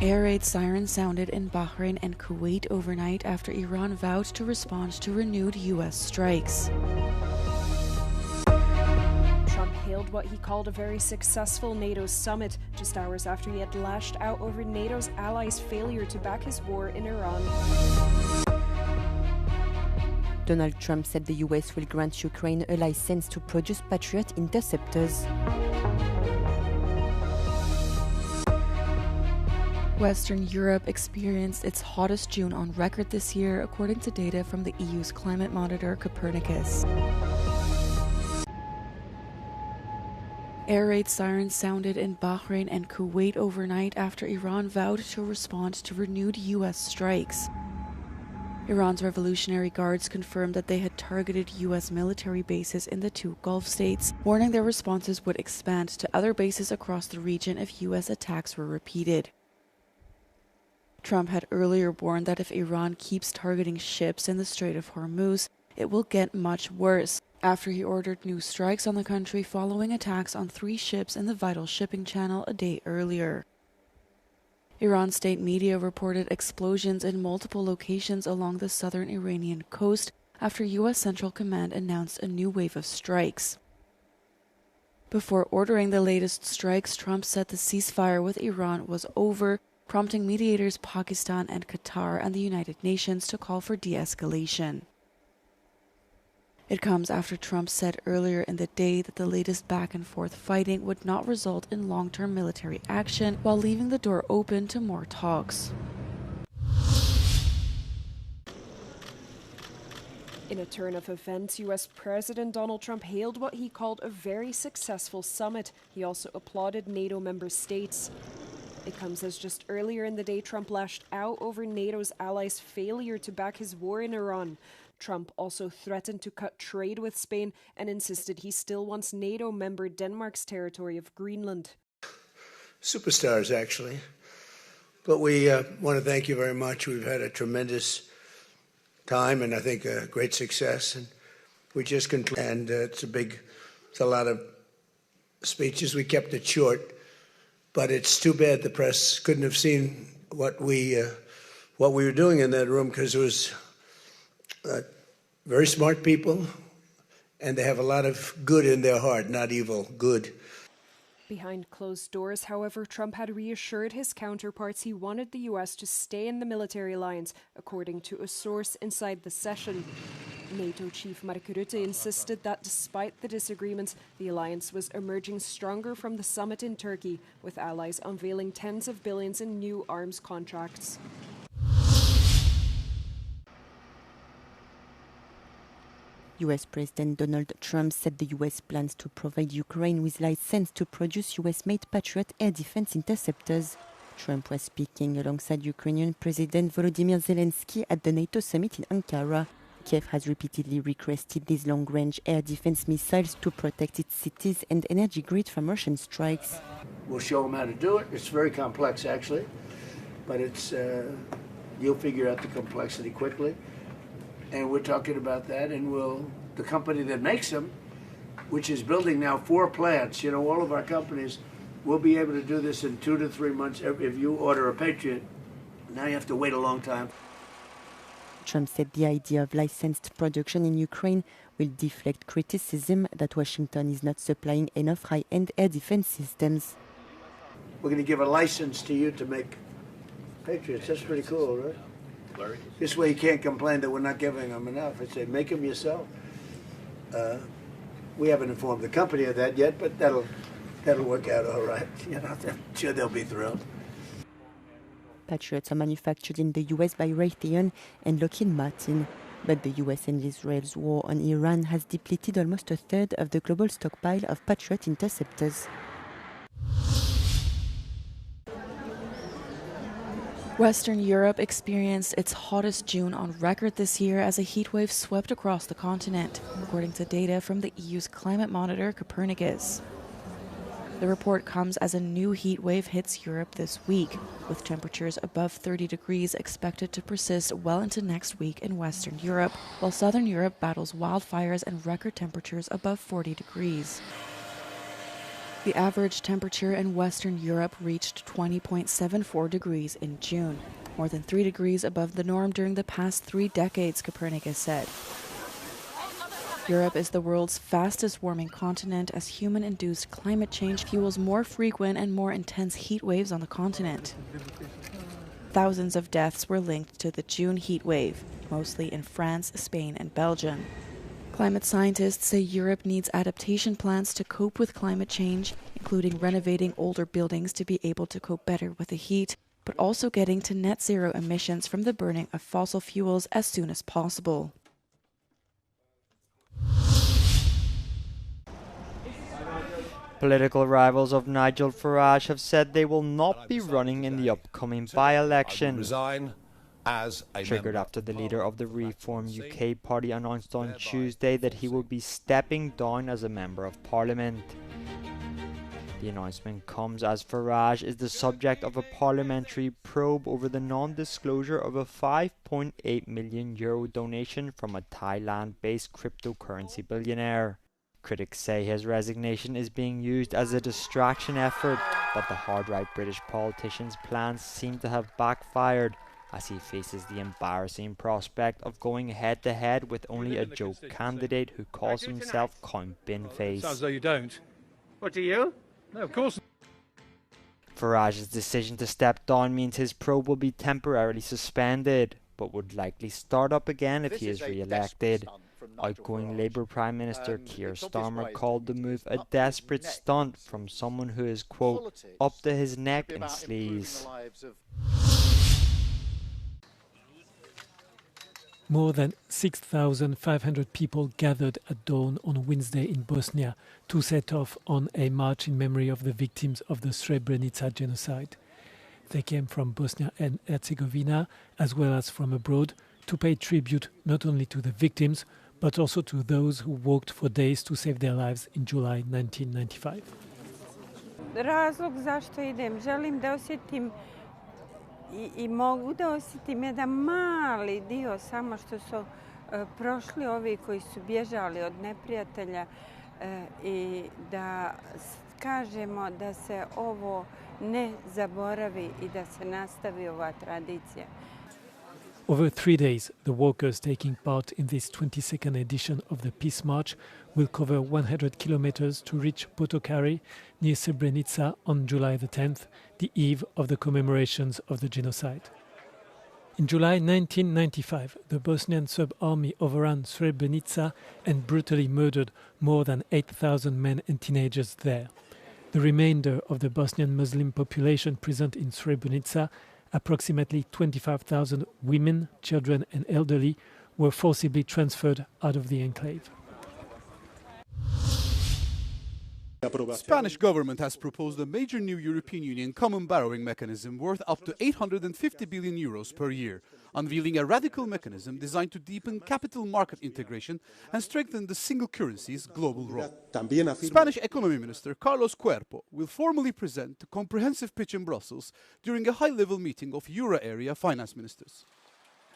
Air raid sirens sounded in Bahrain and Kuwait overnight after Iran vowed to respond to renewed U.S. strikes. Trump hailed what he called a very successful NATO summit, just hours after he had lashed out over NATO's allies' failure to back his war in Iran. Donald Trump said the US will grant Ukraine a license to produce Patriot interceptors. Western Europe experienced its hottest June on record this year, according to data from the EU's climate monitor Copernicus. Air raid sirens sounded in Bahrain and Kuwait overnight after Iran vowed to respond to renewed U.S. strikes. Iran's Revolutionary Guards confirmed that they had targeted U.S. military bases in the two Gulf states, warning their responses would expand to other bases across the region if U.S. attacks were repeated. Trump had earlier warned that if Iran keeps targeting ships in the Strait of Hormuz, it will get much worse, after he ordered new strikes on the country following attacks on 3 ships in the vital shipping channel a day earlier. Iran state media reported explosions in multiple locations along the southern Iranian coast after U.S. Central Command announced a new wave of strikes. Before ordering the latest strikes, Trump said the ceasefire with Iran was over, prompting mediators Pakistan and Qatar and the United Nations to call for de-escalation. It comes after Trump said earlier in the day that the latest back-and-forth fighting would not result in long-term military action, while leaving the door open to more talks. In a turn of events, U.S. President Donald Trump hailed what he called a very successful summit. He also applauded NATO member states. It comes as just earlier in the day Trump lashed out over NATO's allies' failure to back his war in Iran. Trump also threatened to cut trade with Spain and insisted he still wants NATO member Denmark's territory of Greenland. Superstars, actually. But we want to thank you very much. We've had a tremendous time and I think a great success. And we just concluded, and it's a lot of speeches. We kept it short, but it's too bad the press couldn't have seen what we were doing in that room, because it was very smart people, and they have a lot of good in their heart, not evil, good. Behind closed doors, however, Trump had reassured his counterparts he wanted the U.S. to stay in the military alliance, according to a source inside the session. NATO chief Mark Rutte insisted that despite the disagreements, the alliance was emerging stronger from the summit in Turkey, with allies unveiling tens of billions in new arms contracts. US President Donald Trump said the US plans to provide Ukraine with license to produce US-made Patriot air defense interceptors. Trump was speaking alongside Ukrainian President Volodymyr Zelensky at the NATO summit in Ankara. Kiev has repeatedly requested these long-range air defense missiles to protect its cities and energy grid from Russian strikes. We'll show them how to do it. It's very complex, actually, but it's you'll figure out the complexity quickly. And we're talking about that, and the company that makes them, which is building now 4 plants, all of our companies, will be able to do this in 2 to 3 months. If you order a Patriot, now you have to wait a long time. Trump said the idea of licensed production in Ukraine will deflect criticism that Washington is not supplying enough high-end air defense systems. We're going to give a license to you to make Patriots. That's pretty cool, right? This way you can't complain that we're not giving them enough. I say, make them yourself. We haven't informed the company of that yet, but that'll work out all right. I'm sure they'll be thrilled. Patriots are manufactured in the US by Raytheon and Lockheed Martin, but the US and Israel's war on Iran has depleted almost a third of the global stockpile of Patriot interceptors. Western Europe experienced its hottest June on record this year as a heatwave swept across the continent, according to data from the EU's climate monitor Copernicus. The report comes as a new heatwave hits Europe this week, with temperatures above 30 degrees expected to persist well into next week in Western Europe, while Southern Europe battles wildfires and record temperatures above 40 degrees. The average temperature in Western Europe reached 20.74 degrees in June, more than 3 degrees above the norm during the past 3 decades, Srebrenica said. Europe is the world's fastest warming continent as human-induced climate change fuels more frequent and more intense heat waves on the continent. Thousands of deaths were linked to the June heat wave, mostly in France, Spain, and Belgium. Climate scientists say Europe needs adaptation plans to cope with climate change, including renovating older buildings to be able to cope better with the heat, but also getting to net zero emissions from the burning of fossil fuels as soon as possible. Political rivals of Nigel Farage have said they will not be running in the upcoming by-election. Triggered after the leader of the Reform UK party announced on Tuesday that he will be stepping down as a Member of Parliament. The announcement comes as Farage is the subject of a parliamentary probe over the non-disclosure of a €5.8 million donation from a Thailand-based cryptocurrency billionaire. Critics say his resignation is being used as a distraction effort, but the hard-right British politician's plans seem to have backfired as he faces the embarrassing prospect of going head-to-head with only a joke candidate who calls himself Count Binface. Sounds though you don't. What do you? No, of course not. Farage's decision to step down means his probe will be temporarily suspended, but would likely start up again if he is re-elected. Outgoing Labour Prime Minister Keir Starmer called the move a desperate stunt from someone who is, quote, up to his neck in sleaze. More than 6,500 people gathered at dawn on Wednesday in Bosnia to set off on a march in memory of the victims of the Srebrenica genocide. They came from Bosnia and Herzegovina as well as from abroad to pay tribute not only to the victims but also to those who walked for days to save their lives in July 1995. Razlog zašto idem, želim da osjetim I mogu da osjetim jedan mali dio samo što su prošli ovi koji su bježali od neprijatelja I da kažemo da se ovo ne zaboravi I da se nastavi ova tradicija. Over 3 days, the walkers taking part in this 22nd edition of the Peace March will cover 100 kilometers to reach Potokari near Srebrenica on July the 10th, the eve of the commemorations of the genocide. In July 1995, the Bosnian sub-army overran Srebrenica and brutally murdered more than 8,000 men and teenagers there. The remainder of the Bosnian Muslim population present in Srebrenica, approximately 25,000 women, children and elderly, were forcibly transferred out of the enclave. The Spanish government has proposed a major new European Union common borrowing mechanism worth up to €850 billion per year, unveiling a radical mechanism designed to deepen capital market integration and strengthen the single currency's global role. Spanish Economy Minister Carlos Cuerpo will formally present the comprehensive pitch in Brussels during a high-level meeting of euro area finance ministers.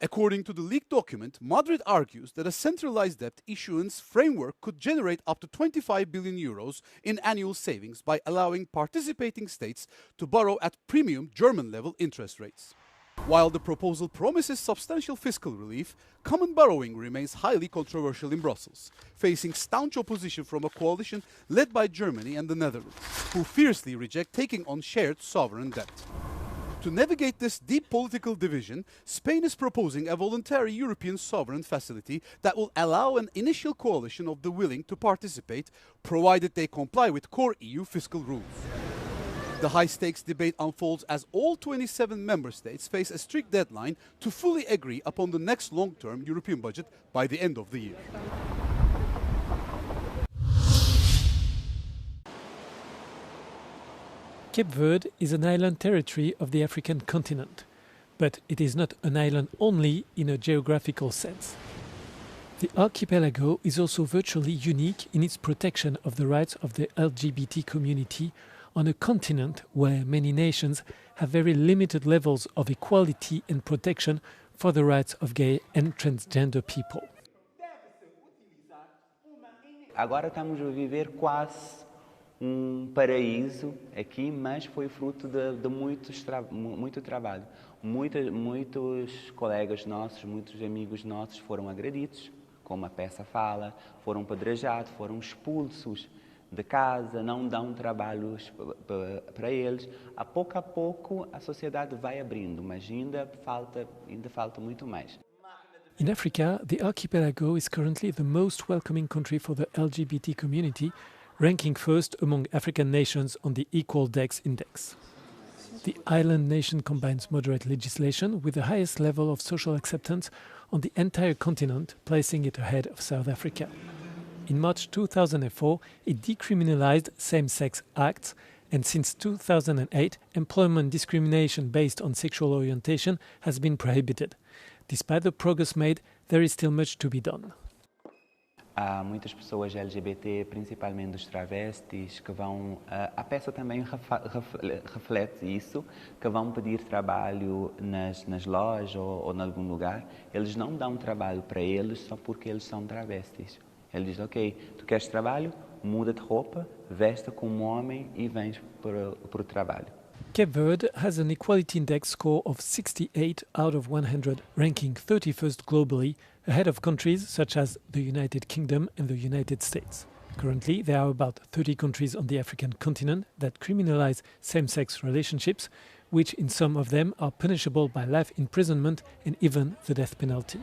According to the leaked document, Madrid argues that a centralized debt issuance framework could generate up to €25 billion in annual savings by allowing participating states to borrow at premium German-level interest rates. While the proposal promises substantial fiscal relief, common borrowing remains highly controversial in Brussels, facing staunch opposition from a coalition led by Germany and the Netherlands, who fiercely reject taking on shared sovereign debt. To navigate this deep political division, Spain is proposing a voluntary European sovereign facility that will allow an initial coalition of the willing to participate, provided they comply with core EU fiscal rules. The high-stakes debate unfolds as all 27 member states face a strict deadline to fully agree upon the next long-term European budget by the end of the year. Cape Verde is an island territory of the African continent, but it is not an island only in a geographical sense. The archipelago is also virtually unique in its protection of the rights of the LGBT community on a continent where many nations have very limited levels of equality and protection for the rights of gay and transgender people. Agora estamos a viver quase paraíso aqui, mas foi fruto de muito trabalho. Muitos colegas nossos, muitos amigos nossos foram agredidos, como a peça fala, foram apedrejados, foram expulsos de casa, não dão trabalho para eles. A pouco a sociedade vai abrindo, mas ainda falta muito mais. In Africa, the archipelago is currently the most welcoming country for the LGBT community, ranking first among African nations on the Equal Dex Index. The island nation combines moderate legislation with the highest level of social acceptance on the entire continent, placing it ahead of South Africa. In March 2004, it decriminalized same-sex acts, and since 2008, employment discrimination based on sexual orientation has been prohibited. Despite the progress made, there is still much to be done. Há muitas pessoas LGBT, principalmente os travestis, que vão... A peça também reflete isso, que vão pedir trabalho nas lojas ou em algum lugar. Eles não dão trabalho para eles só porque eles são travestis. Eles dizem, ok, tu queres trabalho? Muda de roupa, veste como homem e vens para o trabalho. Cape Verde has an equality index score of 68 out of 100, ranking 31st globally, ahead of countries such as the United Kingdom and the United States. Currently, there are about 30 countries on the African continent that criminalize same-sex relationships, which in some of them are punishable by life imprisonment and even the death penalty.